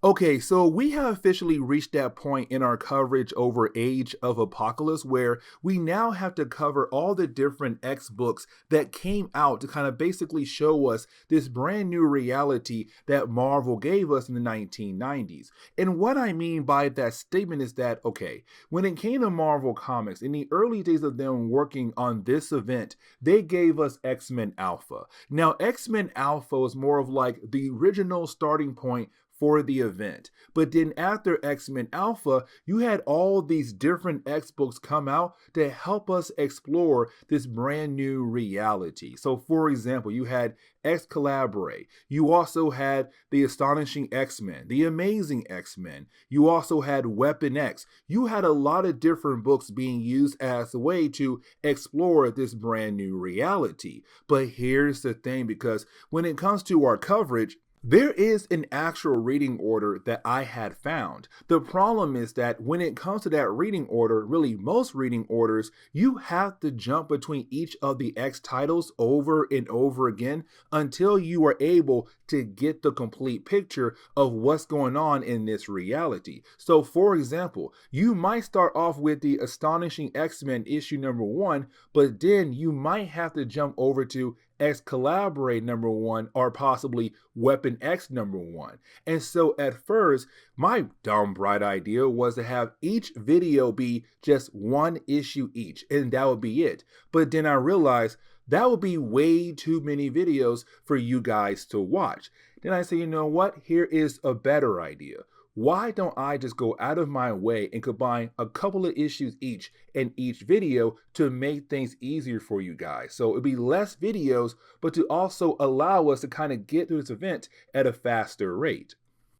Okay, so we have officially reached that point in our coverage over Age of Apocalypse where we now have to cover all the different X books that came out to kind of basically show us this brand new reality that Marvel gave us in the 1990s. And what I mean by that statement is that, okay, when it came to Marvel Comics, in the early days of them working on this event, they gave us X-Men Alpha. Now, X-Men Alpha was more of like the original starting point for the event. But then after X-Men Alpha, you had all these different X books come out to help us explore this brand new reality. So for example, you had X-Calibre. You also had the Astonishing X-Men, the Amazing X-Men. You also had Weapon X. You had a lot of different books being used as a way to explore this brand new reality. But here's the thing, because when it comes to our coverage, there is an actual reading order that I had found. The problem is that when it comes to that reading order, really most reading orders, you have to jump between each of the X titles over and over again until you are able to get the complete picture of what's going on in this reality. So for example, you might start off with the Astonishing X-Men issue #1, but then you might have to jump over to X-Calibre #1 or possibly Weapon X #1. And so at first, my dumb bright idea was to have each video be just one issue each, and that would be it. But then I realized that would be way too many videos for you guys to watch. Then I said, you know what? Here is a better idea. Why don't I just go out of my way and combine a couple of issues each in each video to make things easier for you guys? So it'd be less videos, but to also allow us to kind of get through this event at a faster rate.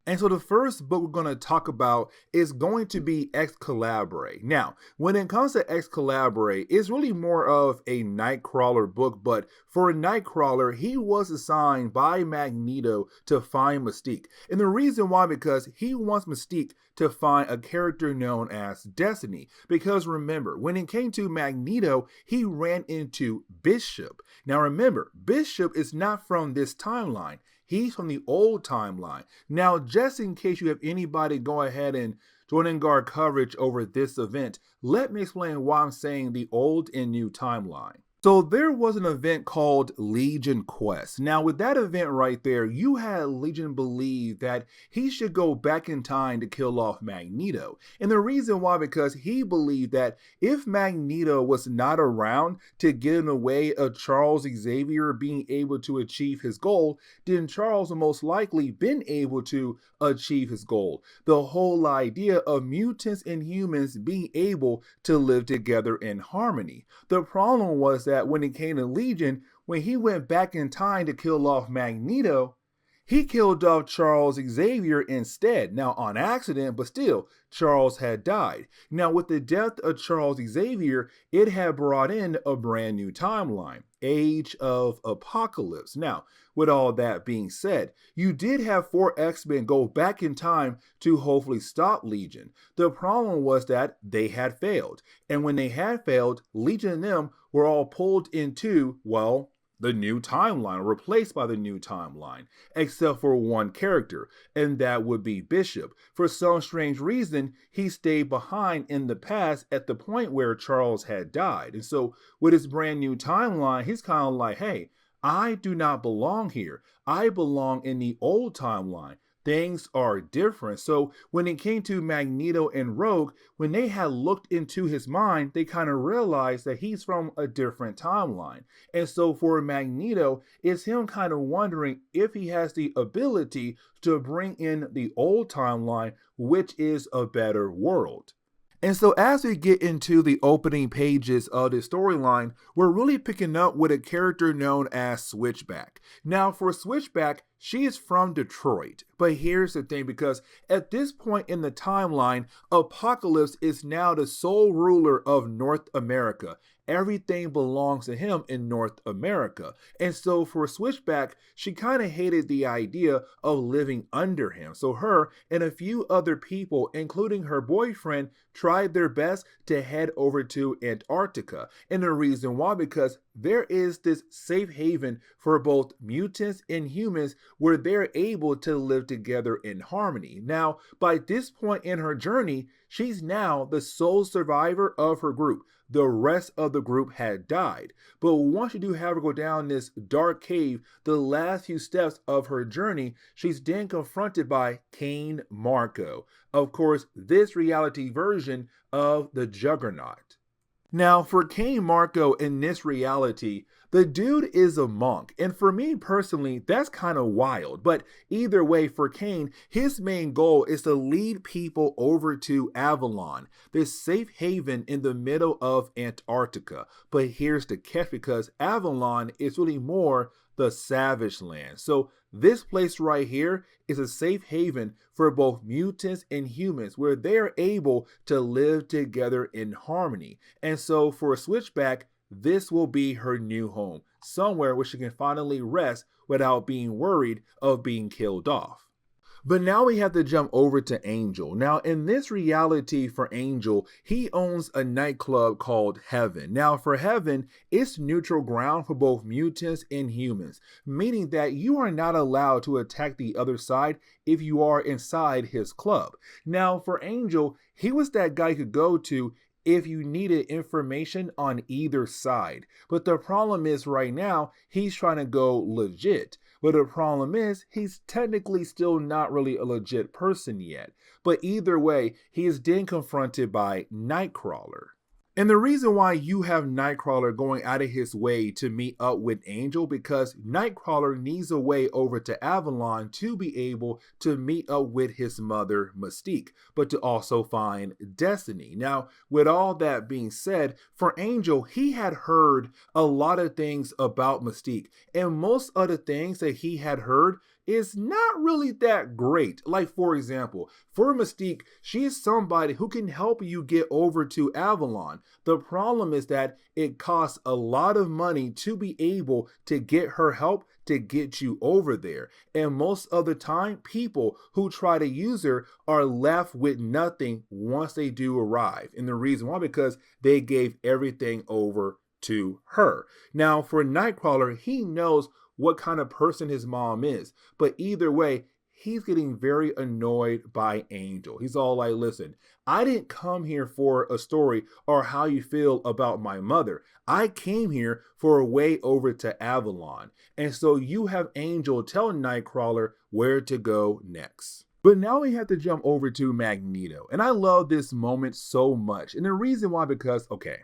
And so the first book we're going to talk about is going to be X-Calibre. Now, when it comes to X-Calibre, it's really more of a Nightcrawler book, but for a Nightcrawler, he was assigned by Magneto to find Mystique. And the reason why, because he wants Mystique to find a character known as Destiny. Because remember, when it came to Magneto, he ran into Bishop. Now remember, Bishop is not from this timeline. He's from the old timeline. Now, just in case you have anybody go ahead and join in our coverage over this event, let me explain why I'm saying the old and new timeline. So there was an event called Legion Quest. Now with that event right there, you had Legion believe that he should go back in time to kill off Magneto. And the reason why, because he believed that if Magneto was not around to get in the way of Charles Xavier being able to achieve his goal, then Charles would most likely been able to achieve his goal. The whole idea of mutants and humans being able to live together in harmony. The problem was that when it came to Legion, when he went back in time to kill off Magneto, he killed off Charles Xavier instead. Now on accident, but still, Charles had died. Now with the death of Charles Xavier, it had brought in a brand new timeline, Age of Apocalypse. Now, with all that being said, you did have 4 X-Men go back in time to hopefully stop Legion. The problem was that they had failed. And when they had failed, Legion and them were all pulled into, well, the new timeline, replaced by the new timeline, except for one character, and that would be Bishop. For some strange reason, he stayed behind in the past at the point where Charles had died. And so with his brand new timeline, he's kind of like, hey, I do not belong here. I belong in the old timeline. Things are different. So when it came to Magneto and Rogue, when they had looked into his mind, they kind of realized that he's from a different timeline. And so for Magneto, it's him kind of wondering if he has the ability to bring in the old timeline, which is a better world. And so as we get into the opening pages of the storyline, we're really picking up with a character known as Switchback. Now for Switchback, she is from Detroit. But here's the thing, because at this point in the timeline, Apocalypse is now the sole ruler of North America. Everything belongs to him in North America. And so for Switchback, she kind of hated the idea of living under him. So her and a few other people, including her boyfriend, tried their best to head over to Antarctica. And the reason why, because there is this safe haven for both mutants and humans where they're able to live together in harmony. Now, by this point in her journey, she's now the sole survivor of her group. The rest of the group had died. But once you do have her go down this dark cave, the last few steps of her journey, she's then confronted by Cain Marko. Of course, this reality version of the Juggernaut. Now, for Cain Marko in this reality, the dude is a monk, and for me personally, that's kind of wild. But either way, for Cain, his main goal is to lead people over to Avalon, this safe haven in the middle of Antarctica. But here's the catch, because Avalon is really more the savage land. So this place right here is a safe haven for both mutants and humans where they're able to live together in harmony. And so for a Switchback, this will be her new home, somewhere where she can finally rest without being worried of being killed off. But now we have to jump over to Angel. Now, in this reality for Angel, he owns a nightclub called Heaven. Now, for Heaven, it's neutral ground for both mutants and humans, meaning that you are not allowed to attack the other side if you are inside his club. Now, for Angel, he was that guy you could go to if you needed information on either side. But the problem is right now, he's trying to go legit. But the problem is, he's technically still not really a legit person yet. But either way, he is then confronted by Nightcrawler. And the reason why you have Nightcrawler going out of his way to meet up with Angel, because Nightcrawler needs a way over to Avalon to be able to meet up with his mother, Mystique, but to also find Destiny. Now, with all that being said, for Angel, he had heard a lot of things about Mystique, and most of the things that he had heard is not really that great. Like, for example, for Mystique, she is somebody who can help you get over to Avalon. The problem is that it costs a lot of money to be able to get her help to get you over there. And most of the time, people who try to use her are left with nothing once they do arrive. And the reason why, because they gave everything over to her. Now, for Nightcrawler, he knows what kind of person his mom is. But either way, he's getting very annoyed by Angel. He's all like, listen, I didn't come here for a story or how you feel about my mother. I came here for a way over to Avalon. And so you have Angel tell Nightcrawler where to go next. But now we have to jump over to Magneto. And I love this moment so much. And the reason why, because, okay,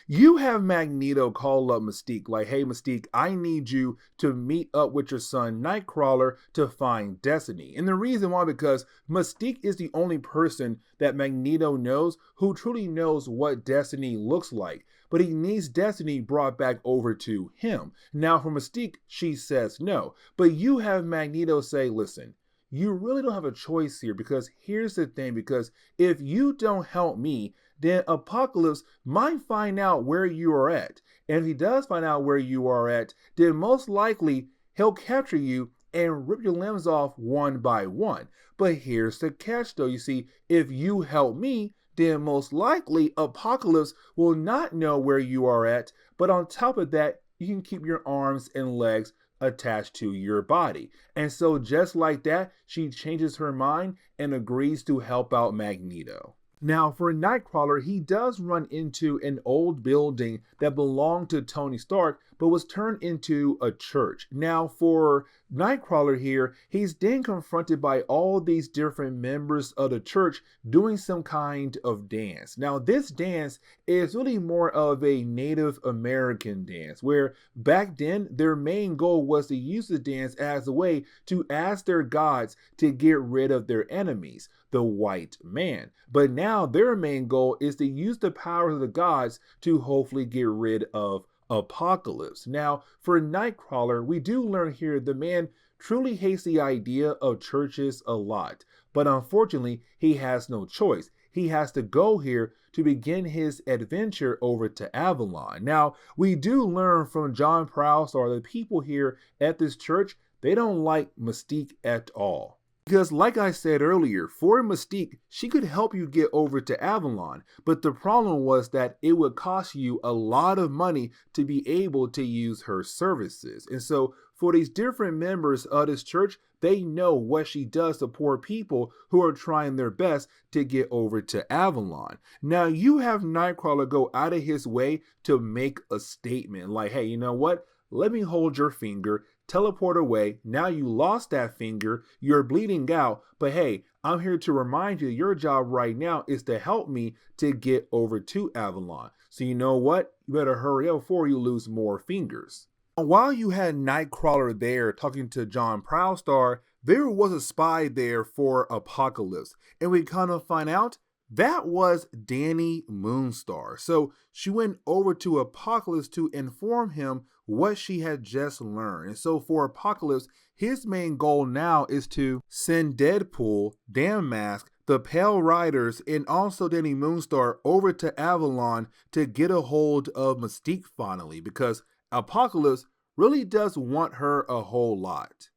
you have Magneto call up Mystique like, hey, Mystique, I need you to meet up with your son, Nightcrawler, to find Destiny. And the reason why, because Mystique is the only person that Magneto knows who truly knows what Destiny looks like. But he needs Destiny brought back over to him. Now, for Mystique, she says no. But you have Magneto say, listen, you really don't have a choice here, because here's the thing, because if you don't help me, then Apocalypse might find out where you are at. And if he does find out where you are at, then most likely he'll capture you and rip your limbs off one by one. But here's the catch though. You see, if you help me, then most likely Apocalypse will not know where you are at. But on top of that, you can keep your arms and legs attached to your body. And so just like that, she changes her mind and agrees to help out Magneto. Now, for Nightcrawler, he does run into an old building that belonged to Tony Stark, but was turned into a church. Now, for Nightcrawler here, he's then confronted by all these different members of the church doing some kind of dance. Now, this dance is really more of a Native American dance, where back then, their main goal was to use the dance as a way to ask their gods to get rid of their enemies, the white man. But now their main goal is to use the powers of the gods to hopefully get rid of Apocalypse. Now, for Nightcrawler, we do learn here the man truly hates the idea of churches a lot. But unfortunately, he has no choice. He has to go here to begin his adventure over to Avalon. Now, we do learn from John Prowse, or the people here at this church, they don't like Mystique at all. Because like I said earlier, for Mystique, she could help you get over to Avalon, but the problem was that it would cost you a lot of money to be able to use her services. And so for these different members of this church, they know what she does to poor people who are trying their best to get over to Avalon. Now you have Nightcrawler go out of his way to make a statement like, hey, you know what? Let me hold your finger, teleport away. Now you lost that finger, you're bleeding out, but hey, I'm here to remind you your job right now is to help me to get over to Avalon. So you know what? You better hurry up before you lose more fingers. While you had Nightcrawler there talking to John Prowstar, there was a spy there for Apocalypse, and we kind of find out that was Danny Moonstar. So she went over to Apocalypse to inform him what she had just learned. And so for Apocalypse, his main goal now is to send Deadpool, Dammask, the Pale Riders, and also Danny Moonstar over to Avalon to get a hold of Mystique finally, because Apocalypse really does want her a whole lot.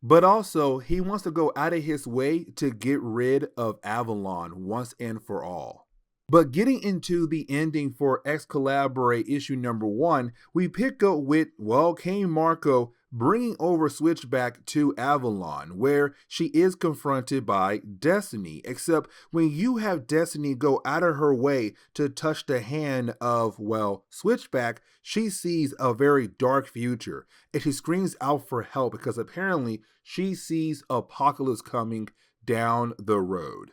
But also, he wants to go out of his way to get rid of Avalon once and for all. But getting into the ending for X-Calibre issue number 1, we pick up with, well, Kane Marco bringing over Switchback to Avalon, where she is confronted by Destiny. Except when you have Destiny go out of her way to touch the hand of, well, Switchback, she sees a very dark future, and she screams out for help because apparently she sees Apocalypse coming down the road.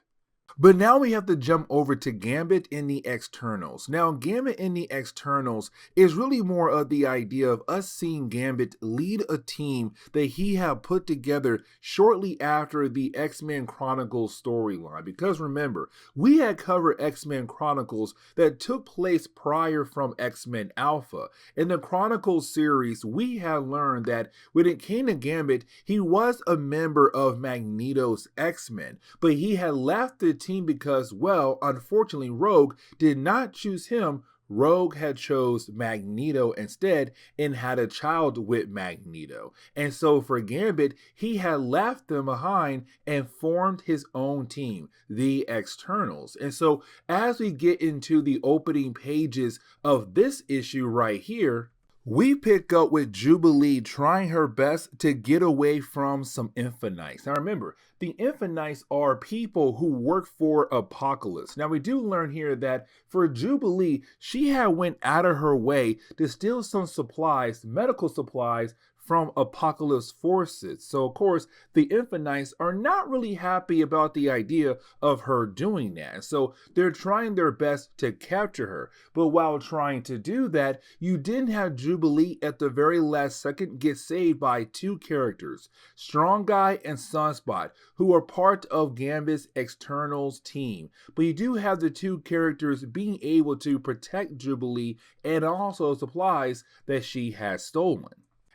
But now we have to jump over to Gambit in the Xternals. Now, Gambit in the Xternals is really more of the idea of us seeing Gambit lead a team that he had put together shortly after the X-Men Chronicles storyline. Because remember, we had covered X-Men Chronicles that took place prior from X-Men Alpha. In the Chronicles series, we had learned that when it came to Gambit, he was a member of Magneto's X-Men, but he had left the team because, well, unfortunately, Rogue did not choose him. Rogue had chose Magneto instead and had a child with Magneto. And so for Gambit, he had left them behind and formed his own team, the Xternals. And so as we get into the opening pages of this issue right here, we pick up with Jubilee trying her best to get away from some Infinites. Now remember, the Infinites are people who work for Apocalypse. Now we do learn here that for Jubilee, she had went out of her way to steal some supplies, medical supplies, from Apocalypse forces. So of course, the Infinites are not really happy about the idea of her doing that. So they're trying their best to capture her. But while trying to do that, you didn't have Jubilee at the very last second get saved by two characters, Strong Guy and Sunspot, who are part of Gambit's Xternals team. But you do have the two characters being able to protect Jubilee and also supplies that she has stolen.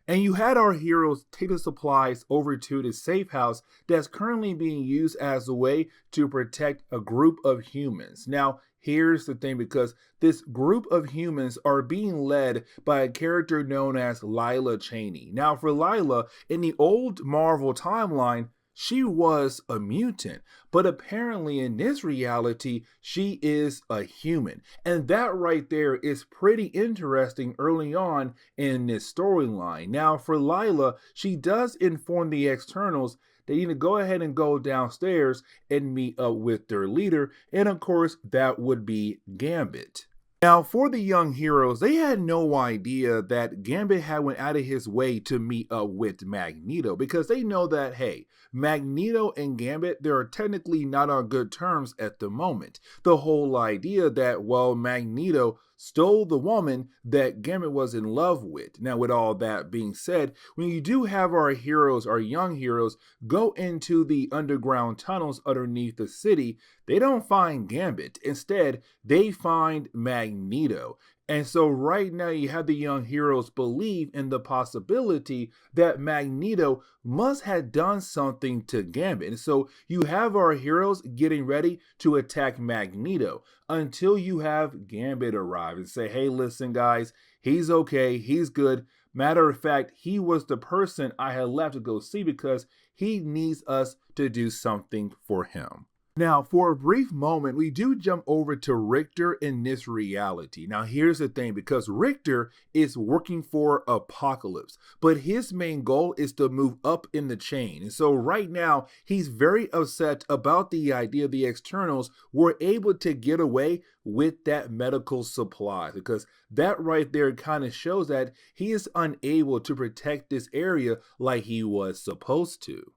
And you had our heroes take the supplies over to the safe house that's currently being used as a way to protect a group of humans. Now, here's the thing, because this group of humans are being led by a character known as Lila Cheney. Now, for Lila, in the old Marvel timeline, she was a mutant, but apparently in this reality, she is a human. And that right there is pretty interesting early on in this storyline. Now, for Lila, she does inform the Xternals they need to go ahead and go downstairs and meet up with their leader, and of course, that would be Gambit. Now, for the young heroes, they had no idea that Gambit had went out of his way to meet up with Magneto, because they know that, hey, Magneto and Gambit, they are technically not on good terms at the moment. The whole idea that, well, Magneto stole the woman that Gambit was in love with. Now, with all that being said, when you do have our heroes, our young heroes, go into the underground tunnels underneath the city, they don't find Gambit. Instead, they find Magneto. And so right now you have the young heroes believe in the possibility that Magneto must have done something to Gambit. And so you have our heroes getting ready to attack Magneto until you have Gambit arrive and say, hey, listen, guys, he's okay, he's good. Matter of fact, he was the person I had left to go see because he needs us to do something for him. Now, for a brief moment, we do jump over to Richter in this reality. Now, here's the thing, because Richter is working for Apocalypse, but his main goal is to move up in the chain. And so right now, he's very upset about the idea the Xternals were able to get away with that medical supply, because that right there kind of shows that he is unable to protect this area like he was supposed to.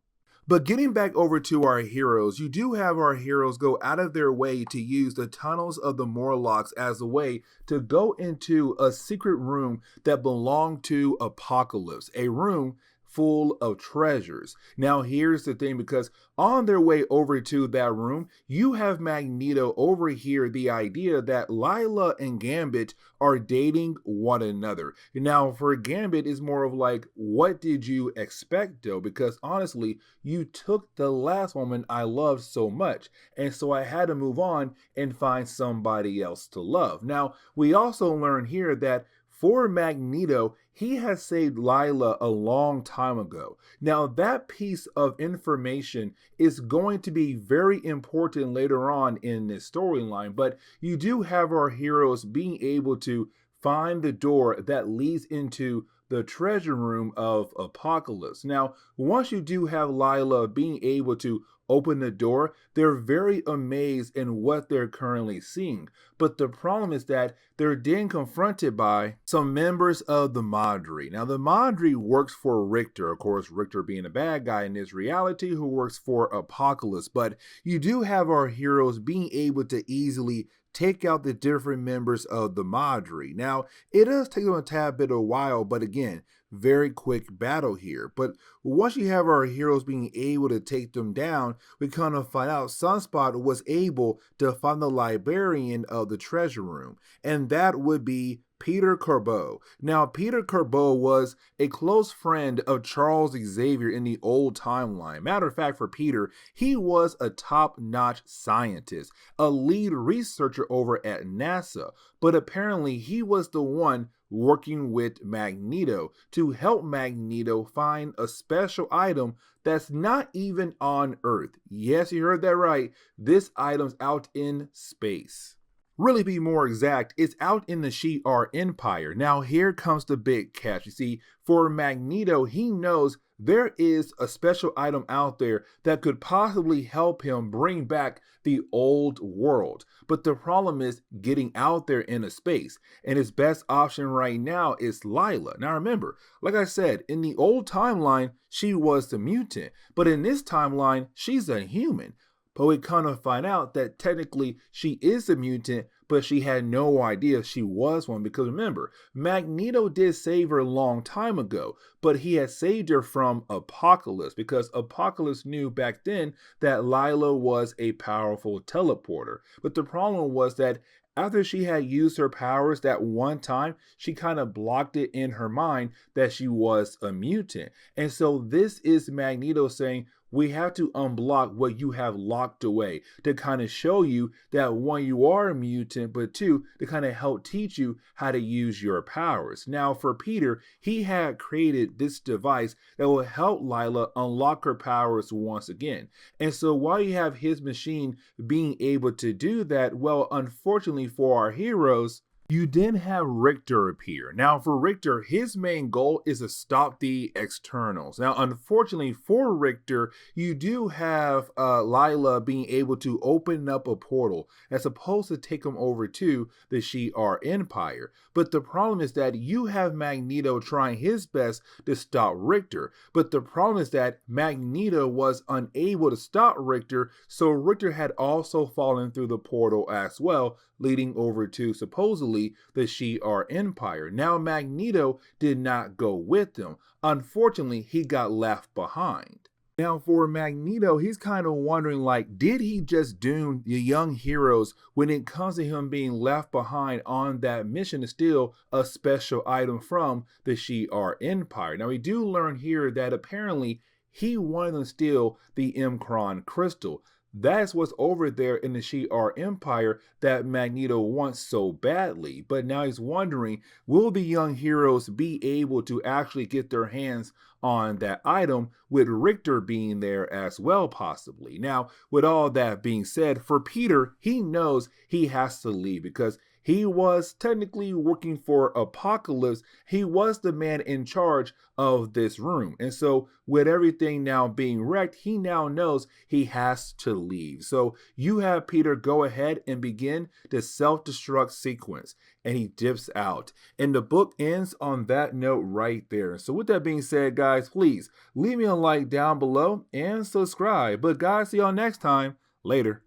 But getting back over to our heroes, you do have our heroes go out of their way to use the tunnels of the Morlocks as a way to go into a secret room that belonged to Apocalypse, a room full of treasures. Now here's the thing, because on their way over to that room, you have Magneto over here the idea that Lila and Gambit are dating one another. Now for Gambit, it's more of like, what did you expect though? Because honestly, you took the last woman I loved so much, and so I had to move on and find somebody else to love. Now we also learn here that for Magneto, he has saved Lila a long time ago. Now that piece of information is going to be very important later on in this storyline, but you do have our heroes being able to find the door that leads into the treasure room of Apocalypse. Now, once you do have Lila being able to open the door, they're very amazed in what they're currently seeing. But the problem is that they're then confronted by some members of the Madre. Now, the Madre works for Richter, of course, Richter being a bad guy in this reality who works for Apocalypse. But you do have our heroes being able to easily take out the different members of the Madre. Now, it does take them a tad bit of a while, but again, very quick battle here. But once you have our heroes being able to take them down, we kind of find out Sunspot was able to find the librarian of the treasure room, and that would be Peter Corbeau. Now, Peter Corbeau was a close friend of Charles Xavier in the old timeline. Matter of fact, for Peter, he was a top-notch scientist, a lead researcher over at NASA, but apparently he was the one working with Magneto to help Magneto find a special item that's not even on Earth. Yes, you heard that right. This item's out in space. Really be more exact, it's out in the Shi'ar Empire. Now here comes the big catch. You see, for Magneto, he knows there is a special item out there that could possibly help him bring back the old world. But the problem is getting out there in a space. And his best option right now is Lila. Now remember, like I said, in the old timeline, she was the mutant. But in this timeline, she's a human. But we kind of find out that technically she is a mutant, but she had no idea she was one, because remember, Magneto did save her a long time ago, but he had saved her from Apocalypse, because Apocalypse knew back then that Lila was a powerful teleporter. But the problem was that after she had used her powers that one time, she kind of blocked it in her mind that she was a mutant. And so this is Magneto saying, we have to unblock what you have locked away to kind of show you that one, you are a mutant, but two, to kind of help teach you how to use your powers. Now for Peter, he had created this device that will help Lila unlock her powers once again. And so while you have his machine being able to do that, well, unfortunately for our heroes, you then have Richter appear. Now for Richter, his main goal is to stop the Xternals. Now unfortunately for Richter, you do have Lila being able to open up a portal that's supposed to take him over to the Shi'ar Empire. But the problem is that you have Magneto trying his best to stop Richter. But the problem is that Magneto was unable to stop Richter, so Richter had also fallen through the portal as well, leading over to supposedly the Shi'ar Empire. Now Magneto did not go with them. Unfortunately, he got left behind. Now for Magneto, he's kind of wondering, like, did he just doom the young heroes when it comes to him being left behind on that mission to steal a special item from the Shi'ar Empire? Now we do learn here that apparently he wanted to steal the M'Kraan crystal. That's what's over there in the Shi'ar Empire that Magneto wants so badly. But now he's wondering, will the young heroes be able to actually get their hands on that item, with Richter being there as well, possibly? Now, with all that being said, for Peter, he knows he has to leave because he was technically working for Apocalypse. He was the man in charge of this room. And so with everything now being wrecked, he now knows he has to leave. So you have Peter go ahead and begin the self-destruct sequence, and he dips out. And the book ends on that note right there. So with that being said, guys, please leave me a like down below and subscribe. But guys, see y'all next time. Later.